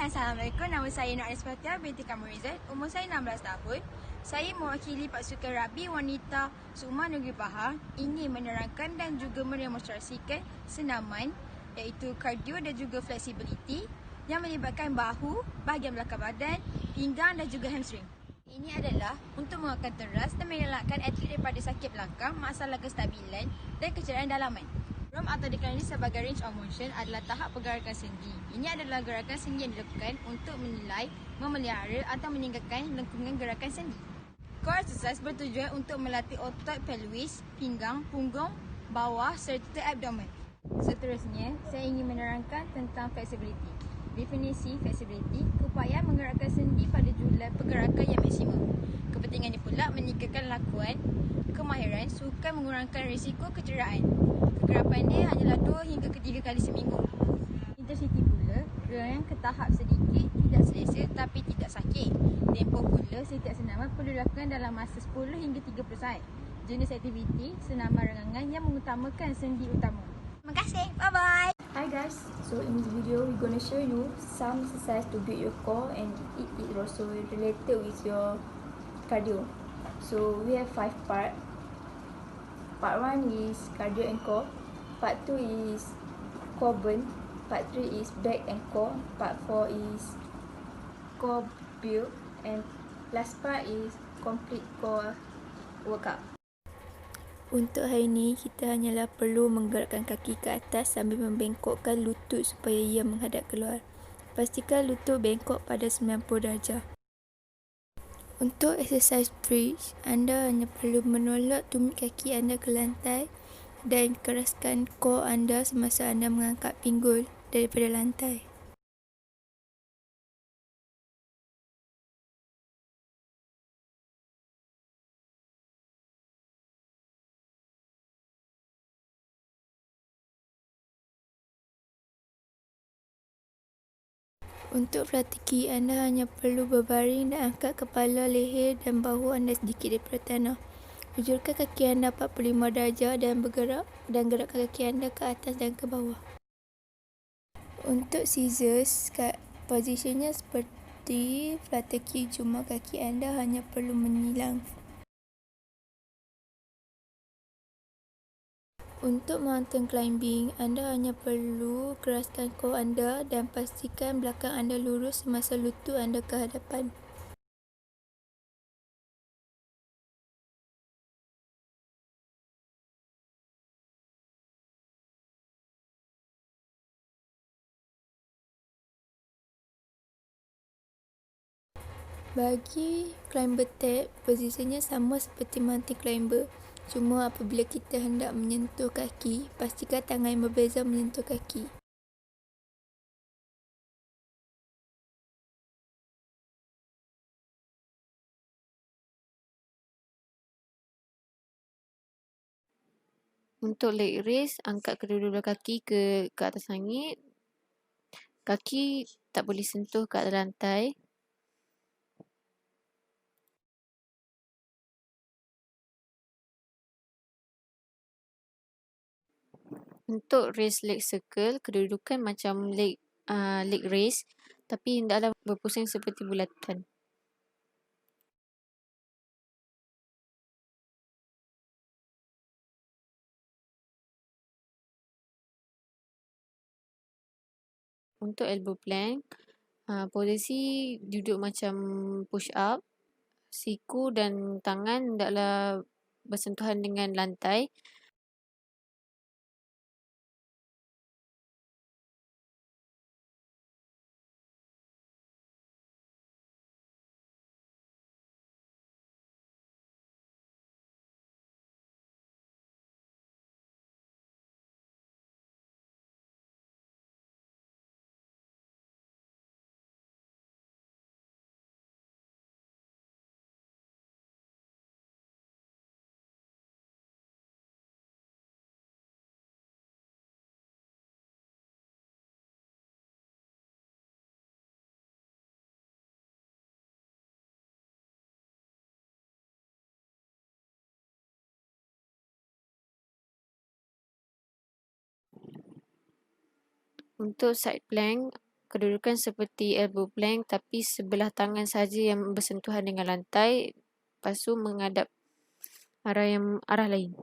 Assalamualaikum, nama saya Nur Anisfatia binti Kamarizal. Umur saya 16 tahun. Saya mewakili pasukan rugby wanita Sukma Negeri Pahang ingin menerangkan dan juga mendemonstrasikan senaman iaitu kardio dan juga flexibility yang melibatkan bahu, bahagian belakang badan, pinggang dan juga hamstring. Ini adalah untuk mengangkat teras dan mengelakkan atlet daripada sakit belakang, masalah kestabilan dan kecederaan dalaman. ROM atau dikenali sebagai range of motion adalah tahap pergerakan sendi. Ini adalah gerakan sendi yang dilakukan untuk menilai, memelihara atau meningkatkan lengkungan gerakan sendi. Core exercise bertujuan untuk melatih otot pelvis, pinggang, punggung, bawah serta abdomen. Seterusnya, saya ingin menerangkan tentang flexibility. Definisi flexibility, keupayaan menggerakkan sendi pada jumlah pergerakan yang maksimum. Kepentingannya pula meningkatkan lakuan, kemahiran, sukan mengurangkan risiko kecederaan. Kegerapannya hanyalah 2 hingga 3 kali seminggu. Intensity pula, gerakan ke tahap sedikit, tidak selesa tapi tidak sakit. Tempoh pula setiap senaman perlu dilakukan dalam masa 10 hingga 30 saat. Jenis aktiviti, senaman rengangan yang mengutamakan sendi utama. Terima kasih, bye-bye! Hi guys, so in this video we're gonna show you some exercise to build your core and it also related with your cardio. So we have 5 parts. Part 1 is cardio and core. Part 2 is core burn. Part 3 is back and core. Part 4 is core build and last part is complete core workout. Untuk hari ini, kita hanyalah perlu menggerakkan kaki ke atas sambil membengkokkan lutut supaya ia menghadap keluar. Pastikan lutut bengkok pada 90 darjah. Untuk exercise bridge, anda hanya perlu menolak tumit kaki anda ke lantai dan keraskan core anda semasa anda mengangkat pinggul daripada lantai. Untuk strategi, anda hanya perlu berbaring dan angkat kepala, leher dan bahu anda sedikit daripada tanah. Lujurkan kaki anda 45 darjah dan bergerak dan gerakkan kaki anda ke atas dan ke bawah. Untuk scissors, posisinya seperti strategi, cuma kaki anda hanya perlu menyilang. Untuk mountain climbing, anda hanya perlu keraskan core anda dan pastikan belakang anda lurus semasa lutut anda ke hadapan. Bagi climber tab, posisinya sama seperti mountain climber. Cuma apabila kita hendak menyentuh kaki, pastikan tangan yang berbeza menyentuh kaki. Untuk leg raise, angkat kedua-dua kaki ke atas langit. Kaki tak boleh sentuh ke atas lantai. Untuk raise leg circle, kedudukan macam leg raise tapi hendaklah berpusing seperti bulatan. Untuk elbow plank, posisi duduk macam push up, siku dan tangan hendaklah bersentuhan dengan lantai. Untuk side plank, kedudukan seperti elbow plank tapi sebelah tangan saja yang bersentuhan dengan lantai, lepas tu menghadap arah lain.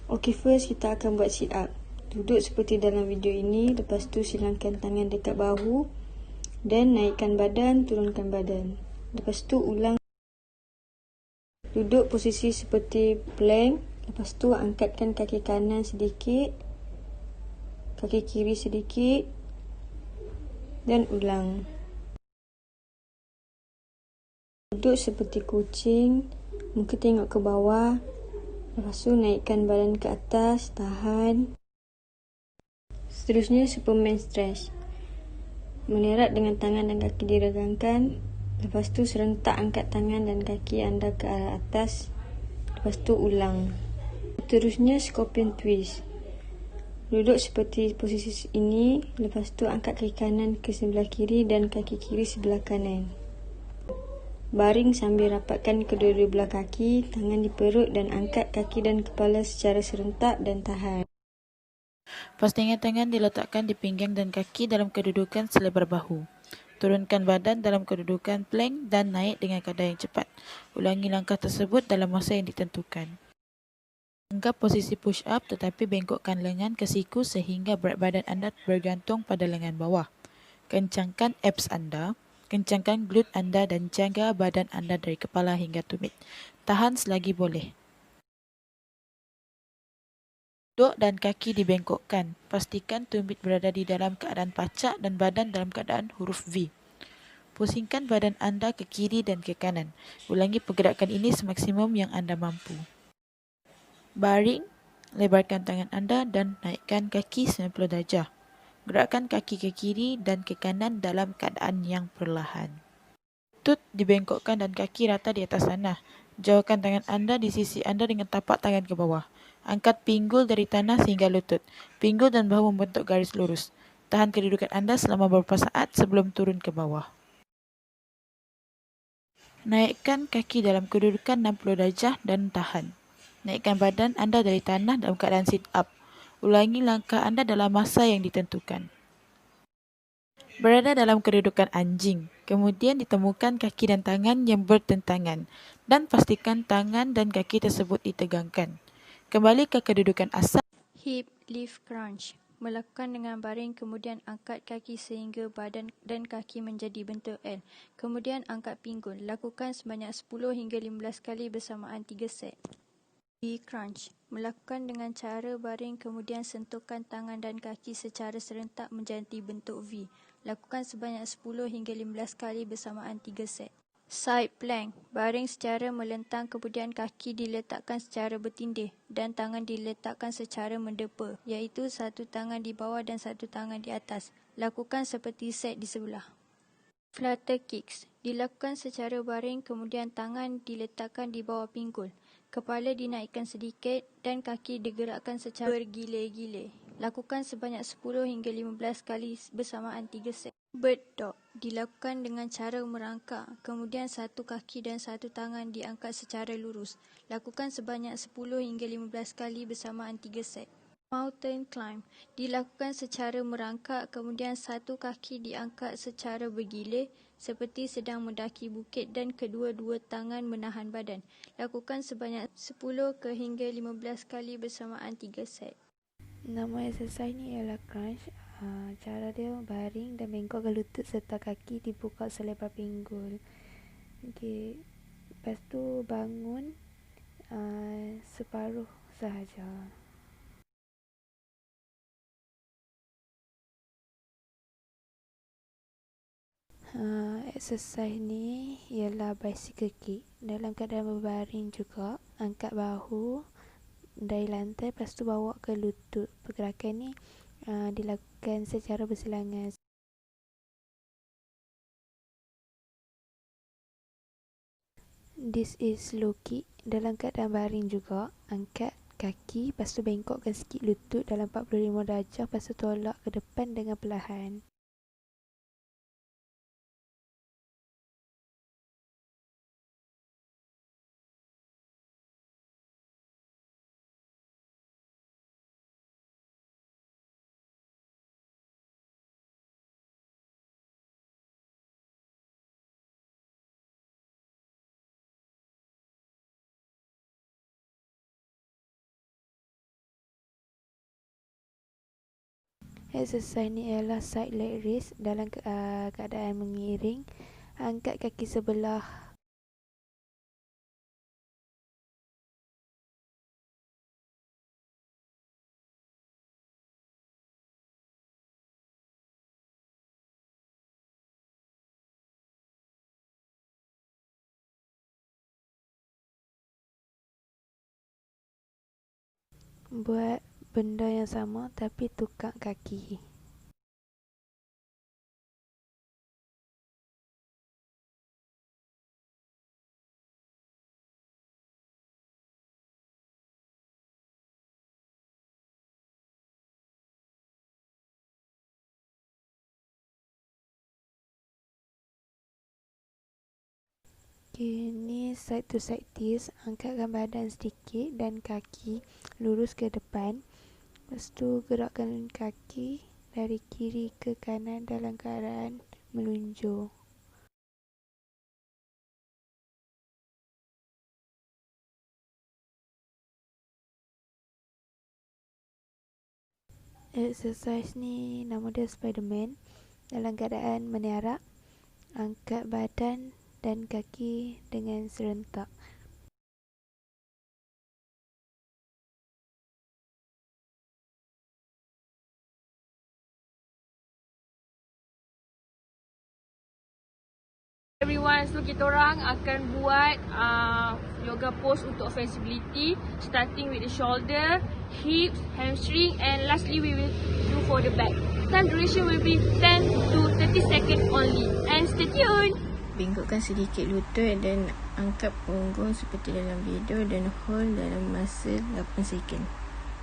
Okay, first kita akan buat sit up. Duduk seperti dalam video ini, lepas tu silangkan tangan dekat bahu dan naikkan badan, turunkan badan. Lepas tu ulang duduk posisi seperti plank, lepas tu angkatkan kaki kanan sedikit, kaki kiri sedikit dan ulang. Duduk seperti kucing, muka tengok ke bawah. Lepas tu naikkan badan ke atas, tahan. Seterusnya Superman stretch. Mengerat dengan tangan dan kaki diregangkan. Lepas tu serentak angkat tangan dan kaki anda ke arah atas. Lepas tu ulang. Seterusnya Scorpion twist. Duduk seperti posisi ini. Lepas tu angkat kaki kanan ke sebelah kiri dan kaki kiri sebelah kanan. Baring sambil rapatkan kedua-dua belah kaki, tangan di perut dan angkat kaki dan kepala secara serentak dan tahan. Pastikan tangan diletakkan di pinggang dan kaki dalam kedudukan selebar bahu. Turunkan badan dalam kedudukan plank dan naik dengan kadar yang cepat. Ulangi langkah tersebut dalam masa yang ditentukan. Anggap posisi push up tetapi bengkokkan lengan ke siku sehingga berat badan anda bergantung pada lengan bawah. Kencangkan abs anda. Kencangkan glute anda dan jaga badan anda dari kepala hingga tumit. Tahan selagi boleh. Duduk dan kaki dibengkokkan. Pastikan tumit berada di dalam keadaan pacak dan badan dalam keadaan huruf V. Pusingkan badan anda ke kiri dan ke kanan. Ulangi pergerakan ini semaksimum yang anda mampu. Baring, lebarkan tangan anda dan naikkan kaki 90 darjah. Gerakkan kaki ke kiri dan ke kanan dalam keadaan yang perlahan. Lutut dibengkokkan dan kaki rata di atas tanah. Jauhkan tangan anda di sisi anda dengan tapak tangan ke bawah. Angkat pinggul dari tanah sehingga lutut. Pinggul dan bahu membentuk garis lurus. Tahan kedudukan anda selama beberapa saat sebelum turun ke bawah. Naikkan kaki dalam kedudukan 60 darjah dan tahan. Naikkan badan anda dari tanah dalam keadaan sit up. Ulangi langkah anda dalam masa yang ditentukan. Berada dalam kedudukan anjing. Kemudian ditemukan kaki dan tangan yang bertentangan dan pastikan tangan dan kaki tersebut ditegangkan. Kembali ke kedudukan asal. Hip lift crunch. Melakukan dengan baring, kemudian angkat kaki sehingga badan dan kaki menjadi bentuk L. Kemudian angkat pinggul. Lakukan sebanyak 10 hingga 15 kali bersamaan 3 set. V-crunch. Melakukan dengan cara baring, kemudian sentuhkan tangan dan kaki secara serentak menjadi bentuk V. Lakukan sebanyak 10 hingga 15 kali bersamaan 3 set. Side plank. Baring secara melentang, kemudian kaki diletakkan secara bertindih dan tangan diletakkan secara mendepa, iaitu satu tangan di bawah dan satu tangan di atas. Lakukan seperti set di sebelah. Flutter kicks. Dilakukan secara baring, kemudian tangan diletakkan di bawah pinggul. Kepala dinaikkan sedikit dan kaki digerakkan secara bergile-gile. Lakukan sebanyak 10 hingga 15 kali bersamaan 3 set. Bird dog. Dilakukan dengan cara merangkak, kemudian satu kaki dan satu tangan diangkat secara lurus. Lakukan sebanyak 10 hingga 15 kali bersamaan 3 set. Mountain climb. Dilakukan secara merangkak, kemudian satu kaki diangkat secara bergilir seperti sedang mendaki bukit dan kedua-dua tangan menahan badan. Lakukan sebanyak 10 hingga 15 kali bersamaan 3 set. Nama exercise ni ialah crunch. Cara dia baring dan bengkokkan lutut serta kaki dibuka selebar pinggul. Okey. Lepas tu bangun separuh sahaja. Exercise ni ialah bicycle kick. Dalam keadaan berbaring juga, angkat bahu, dari lantai, lepas tu bawa ke lutut. Pergerakan ni dilakukan secara berselangar. This is low kick. Dalam keadaan baring juga, angkat kaki, lepas tu bengkokkan sikit lutut dalam 45 darjah, lepas tu tolak ke depan dengan perlahan. Exercise ni ialah side leg raise. Dalam keadaan mengiring, angkat kaki sebelah buat benda yang sama tapi tukar kaki. Okay, ni side to side twist. Angkatkan badan sedikit dan kaki lurus ke depan. Lepas tu gerakkan kaki dari kiri ke kanan dalam keadaan melunjur. Exercise ni nama dia Spiderman. Dalam keadaan meniarap, angkat badan dan kaki dengan serentak. Everyone, so kita orang akan buat yoga pose untuk flexibility, starting with the shoulder, hips, hamstring, and lastly we will do for the back. Time duration will be 10 to 30 seconds only, and stay tuned. Bengkokkan sedikit lutut dan angkat punggung seperti dalam video dan hold dalam masa 8 second.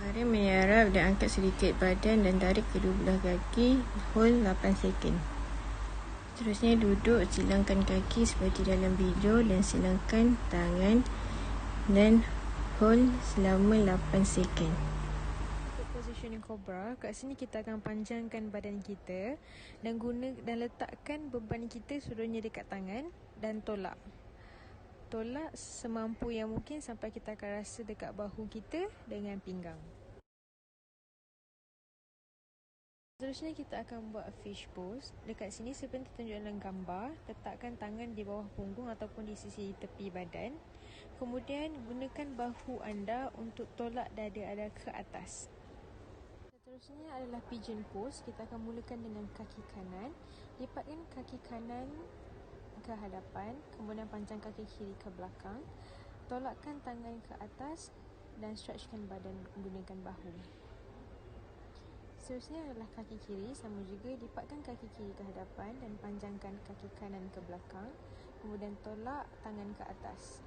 Baring menyarap dan angkat sedikit badan dan tarik kedua belah kaki, hold 8 second. Seterusnya duduk, silangkan kaki seperti dalam video dan silangkan tangan dan hold selama 8 second. Positioning cobra, kat sini kita akan panjangkan badan kita dan letakkan beban kita seluruhnya dekat tangan dan tolak. Tolak semampu yang mungkin sampai kita akan rasa dekat bahu kita dengan pinggang. Seterusnya kita akan buat fish pose. Dekat sini seperti tunjuk dalam gambar, letakkan tangan di bawah punggung ataupun di sisi tepi badan. Kemudian gunakan bahu anda untuk tolak dada anda ke atas. Seterusnya adalah pigeon pose. Kita akan mulakan dengan kaki kanan. Lipatkan kaki kanan ke hadapan, kemudian panjang kaki kiri ke belakang. Tolakkan tangan ke atas dan stretchkan badan menggunakan bahu. Seterusnya adalah kaki kiri, sama juga lipatkan kaki kiri ke hadapan dan panjangkan kaki kanan ke belakang, kemudian tolak tangan ke atas.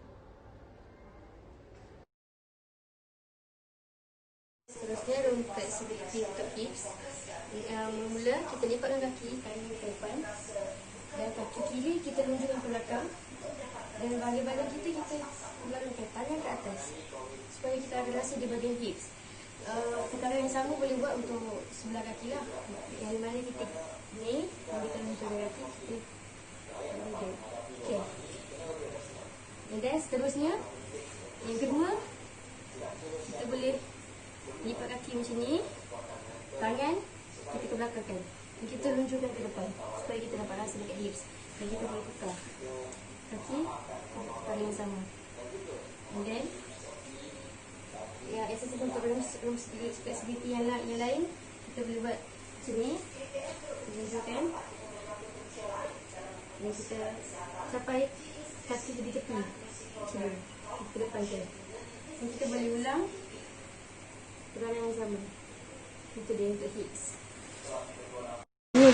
Seterusnya rungkat sedikit untuk hips. Mula kita lipatkan kaki kanan ke depan dan kaki kiri kita lunjurkan ke belakang dan bahagian kita ulangkan tangan ke atas supaya kita ada rasa di bahagian hips. Perkara yang sama boleh buat untuk sebelah kaki lah. Yang mana kita ni, kalau kita lunjurkan kaki, kita lunjur. Okay. And then seterusnya, yang kedua, kita boleh lipat kaki macam ni, tangan kita ke belakang kan. Kita lunjurkan ke depan supaya kita dapat rasa dekat hips. Dan kita boleh tukar kaki, perkara yang sama. And then exercise untuk room flexibility yang lain, kita boleh buat macam ni, tunjukkan dan kita sampai kaki di tepi macam ni, ke depan kan. Dan kita boleh ulang Peranan yang sama. Itu dia untuk hips. Ini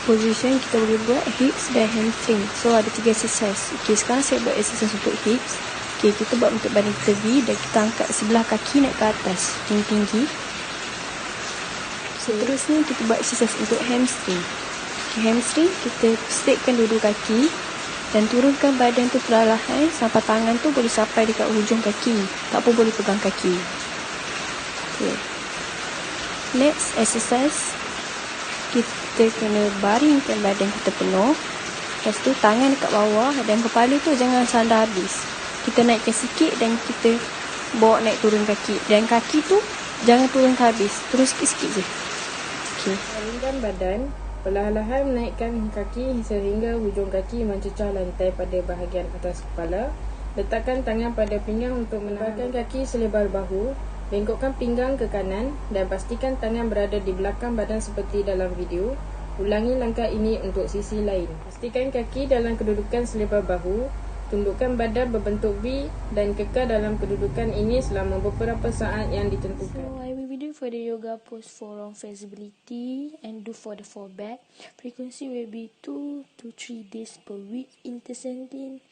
position kita boleh buat hips dan hamstring. So ada 3 exercise. Okay, sekarang saya buat exercise untuk hips. Okay, kita buat untuk badan kita V dan kita angkat sebelah kaki naik ke atas tinggi-tinggi. Seterusnya kita buat exercise untuk hamstring. Okay, hamstring kita straightkan dua-dua kaki dan turunkan badan tu perlahan sampai tangan tu boleh sampai dekat hujung kaki. Tak pun boleh pegang kaki. Okay. Next exercise, kita kena baringkan badan kita penuh. Lepas tu tangan dekat bawah dan kepala tu jangan sandar habis. Kita naikkan sikit dan kita bawa naik turun kaki. Dan kaki tu jangan turun ke habis. Terus sikit-sikit je. Okay. Baringkan badan, perlahan-lahan menaikkan kaki sehingga hujung kaki mencecah lantai pada bahagian atas kepala. Letakkan tangan pada pinggang untuk menaikkan kaki selebar bahu. Bengkokkan pinggang ke kanan dan pastikan tangan berada di belakang badan seperti dalam video. Ulangi langkah ini untuk sisi lain. Pastikan kaki dalam kedudukan selebar bahu. Tundukkan badan berbentuk V dan kekal dalam kedudukan ini selama beberapa saat yang ditentukan. So I will be doing for the yoga pose for wrong flexibility and do for the fall back. Frequency will be 2 to 3 days per week. Intensity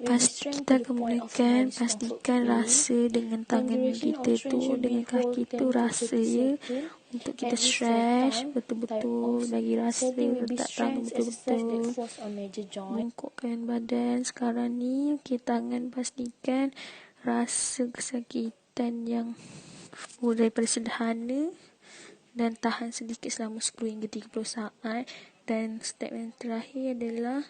Kita kemudian pastikan rasa dengan tangan kita tu, dengan kaki tu rasa je untuk kita stretch betul-betul, bagi rasa letak tangan betul-betul, bongkokkan badan. Sekarang ni tangan pastikan rasa kesakitan yang daripada sederhana dan tahan sedikit selama 10 hingga 30 saat. Dan step yang terakhir adalah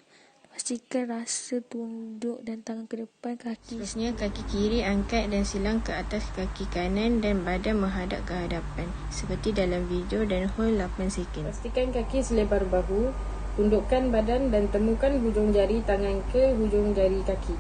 pastikan rasa tunduk dan tangan ke depan, kaki. Seterusnya, kaki kiri angkat dan silang ke atas kaki kanan dan badan menghadap ke hadapan. Seperti dalam video dan hold 8 second. Pastikan kaki selebar bahu. Tundukkan badan dan temukan hujung jari tangan ke hujung jari kaki.